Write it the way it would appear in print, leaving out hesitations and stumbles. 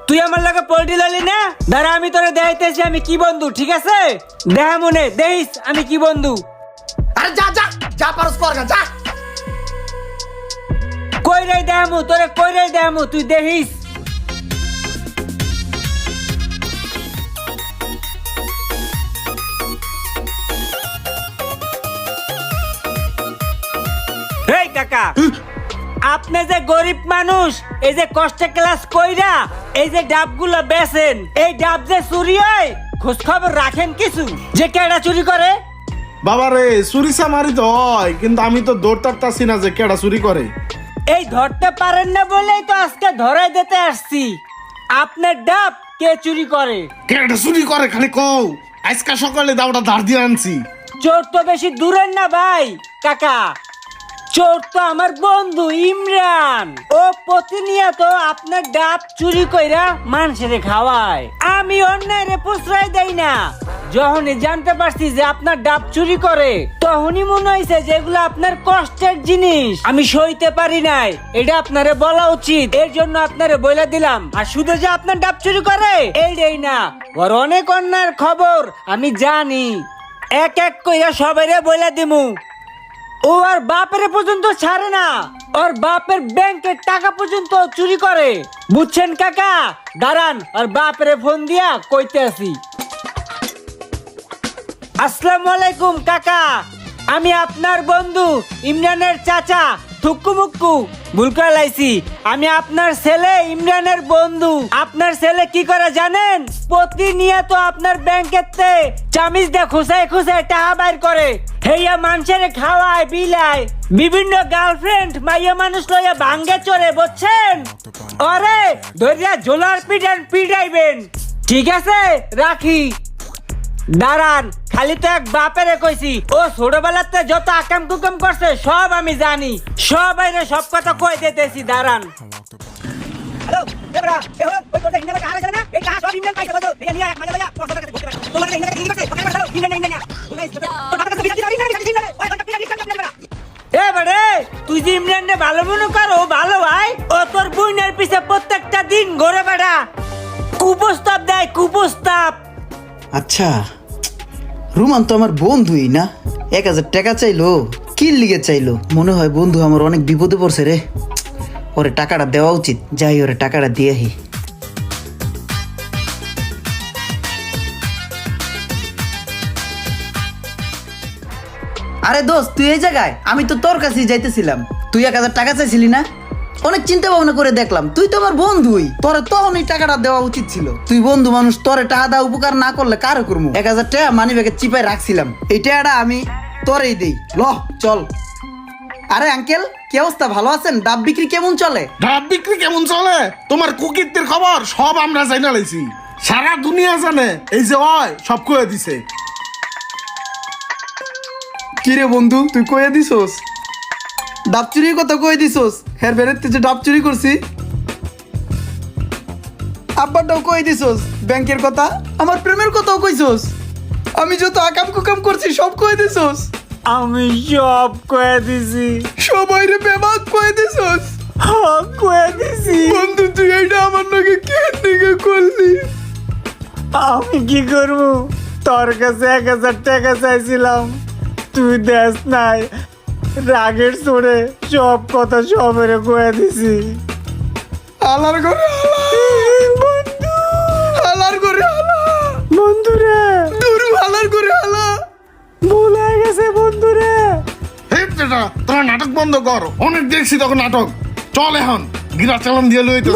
তুই আমার লাগে পোল্ট্রি লালি না, দাঁড়া আমি তোরে দেখাইতেছি আমি কি বন্ধু, ঠিক আছে? দেখা মনে দেখিস আমি কি বন্ধু। আরে যা যা যা পারস কর না, যা। কই রে দেখামু তোরে, কই রে দেখামু, তুই দেখিস। এই কাকা, আপনি যে গরিব মানুষ, এই যে কষ্টে ক্লাস কইরা এই যে ডাবগুলো বেচেন, এই ডাব যে চুরি হয় খোঁজ খবর রাখেন কিছু যে কেডা চুরি করে? বাবা রে, চুরি চামারি তো হয়, কিন্তু আমি তো দৌড়তারতাছি না যে কেডা চুরি করে। এই ধরতে পারেন না বলেই তো আজকে ধরাই দিতে আসছি। আপনার ডাব কে চুরি করে? কেডা চুরি করে খালি কও। আজকে সকালে দাওটা ধার দিয়ে আনছি। চোর তো বেশি দূরের না ভাই কাকা, চোর তো আমার বন্ধু ইমরান। ও প্রতিনিয়ত আপনার ডাব চুরি কইরা মানুষের খাওয়ায়। আমি অন্যায় প্রশ্রয় দেই না। যখনই জানতে পারছি যে আপনার ডাব চুরি করে, তখনই মনে হয়েছে যে এগুলো আপনার কষ্টের জিনিস, আমি সইতে পারি নাই, এটা আপনারে বলা উচিত, এর জন্য আপনারে বলে দিলাম। আর শুধু যে আপনার ডাব চুরি করে এইটাই না, ওর অনেক অন্যায়ের খবর আমি জানি, এক এক কইরা সবাইরে বলে দিমু। ও আর বাপের পর্যন্ত ছাড়ে না, ওর বাপের ব্যাংকের টাকা পর্যন্ত চুরি করে, বুঝছেন কাকা? দাঁড়ান আর বাপের ফোন দিয়া কইতে আসি। আসসালামু আলাইকুম কাকা, আমি আপনার বন্ধু ইমরানের চাচা থুক্কু মুক্কু, ভুল করে লাইছি। আমি আপনার ছেলে ইমরানের বন্ধু। আপনার ছেলে কি করে জানেন? প্রতিনিয়ত আপনার ব্যাংকেতে চামিচ দিয়ে খুঁচায় খুঁচায় টাকা বাইর করে, হেয়া মানুষের খাওয়ায় বিলায়, বিভিন্ন গার্লফ্রেন্ড মাইয়া মানুষ লইয়া ভাঙ্গে চড়ে, বুঝছেন? আরে ধরিয়া ঝোলার পিটান পিটাইবেন, ঠিক আছে? রাখি। দাঁড়ান, খালি তো এক বাপেরে কইছি, ও ছোটবেলাতে যত আকাম কুকাম করছে সব আমি জানি, সবাই সব কথা কই দিতেছি। দাঁড়ান। হ্যালো এবরা এহো ওই কথা ইন্ডিয়া কাছে আছে না, এই কাজ সব ইন্ডিয়ান পাইছে বলো, এই নিয়ে এক মাঝে লাগা পয়সা কাছে বসতে পারে, তোমাদের ইন্ডিয়া কি করছে ওখানে বলো ইন্ডিয়ান ইন্ডিয়ান তো টাকা কাছে বিক্রি ইন্ডিয়ান ইন্ডিয়ান ওই কথা পিটা পিটা পিটা। এ বড়ে, তুই যে ইমরানকে ভালো মনে করো, ভালো ভাই, ও তোর বুইনের পিছে প্রত্যেকটা দিন ঘুরে বেড়া, কুপ্রস্তাব দেয়, কুপ্রস্তাব। আচ্ছা, রুমান তো আমার বন্ধুই না, 1000 টাকা চাইলো, কি লিগে চাইলো? মনে হয় বন্ধু আমার অনেক বিপদে পড়ছে রে, ওরে টাকাটা দেওয়া উচিত। যাই ওরে টাকাটা দিয়ে আহি। আরে দোস্ত, তুই এই জায়গায়? আমি তো তোর কাছেই যাইতেছিলাম। তুই 1000 টাকা চাইছিলি না? অনেক চিন্তা ভাবনা করে দেখলাম তুই তো আমার বন্ধুই, তোরে তখনই টাকাটা দেওয়া উচিত ছিল। তুই বন্ধু মানুষ, তোরে টাকা দেওয়া উপকার না করলে কারো করবো? 1000 টাকা মানি ব্যাগে চিপাই রাখছিলাম, এই টাকাটা আমি তোরেই দেই। ল চল। আরে আঙ্কেল, কি অবস্থা, ভালো আছেন? ডাব বিক্রি কেমন চলে? ডাব বিক্রি কেমন চলে? তোমার কুকিরদের খবর সব আমরা জানা লাইছি, সারা দুনিয়া জানে। এই যে ওই সব কয়ে দিছে। কিরে বন্ধু, তুই কয়ে দিছস? ডাব চুরির কথা কয়ে দিছস? হের বেরেতে যে ডাব চুরি করছি। আব্বাটাও কয়ে দিছস, ব্যাংকের কথা, আমার প্রেমের কথাও কইছস, আমি যত আকাম কুকাম করছি সব কয়ে দিছস। আমি সব কয়ে দিছি, সবাই রে বেবাক কয়ে দিছস। হ্যাঁ কয়ে দিছি। বন্ধু তুই এটা আমার নাকি কেন দিকে করলি? আমি কি করবো? তোর কাছে 1000 টাকা চাইছিলাম, তুই দেশ নাই, রাগের চড়ে সব কথা সবের কয়ে দিছি। হালার করে হালা বন্ধু, হালার করে হালা বন্ধুরে, দুরু হালার করে হালা। ভুল হয়ে গেছে বন্ধুরে। হে বেটা, তোরা নাটক বন্ধ কর, অনেক দেখছি তখন নাটক। চল এখন গিরা চালান দিয়ে লইতে।